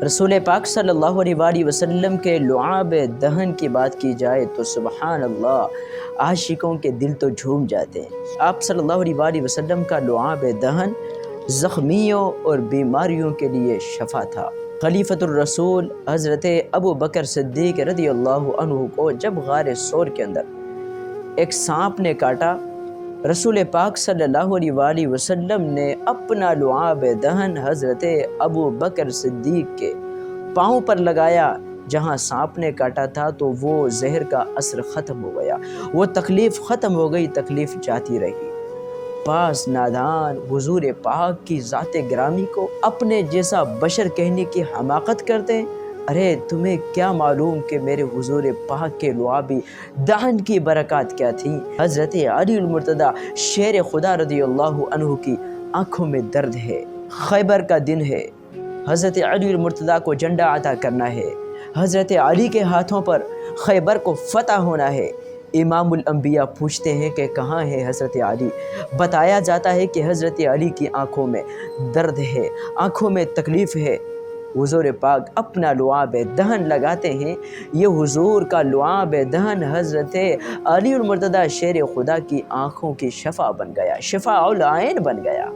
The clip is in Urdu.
رسول پاک صلی اللہ علیہ وسلم کے لعاب دہن کی بات کی جائے تو سبحان اللہ، عاشقوں کے دل تو جھوم جاتے ہیں۔ آپ صلی اللہ علیہ وسلم کا لعاب دہن زخمیوں اور بیماریوں کے لیے شفا تھا۔ خلیفۃ الرسول حضرت ابو بکر صدیق رضی اللہ عنہ کو جب غار ثور کے اندر ایک سانپ نے کاٹا، رسول پاک صلی اللہ علیہ وسلم نے اپنا لعاب دہن حضرت ابو بکر صدیق کے پاؤں پر لگایا۔ جہاں سانپ نے کاٹا تھا تو وہ زہر کا اثر ختم ہو گیا، وہ تکلیف ختم ہو گئی، تکلیف جاتی رہی۔ بعض نادان حضور پاک کی ذات گرامی کو اپنے جیسا بشر کہنے کی حماقت کرتے ہیں۔ ارے تمہیں کیا معلوم کہ میرے حضور پاک کے لعابی دہن کی برکات کیا تھی۔ حضرت علی المرتضیٰ شیر خدا رضی اللہ عنہ کی آنکھوں میں درد ہے، خیبر کا دن ہے، حضرت علی المرتضیٰ کو جھنڈا عطا کرنا ہے، حضرت علی کے ہاتھوں پر خیبر کو فتح ہونا ہے۔ امام الانبیاء پوچھتے ہیں کہ کہاں ہے حضرت علی؟ بتایا جاتا ہے کہ حضرت علی کی آنکھوں میں درد ہے، آنکھوں میں تکلیف ہے۔ حضور پاک اپنا لعاب دہن لگاتے ہیں۔ یہ حضور کا لعاب دہن حضرت علی المرتضیٰ شیر خدا کی آنکھوں کی شفا بن گیا، شفاء العین بن گیا۔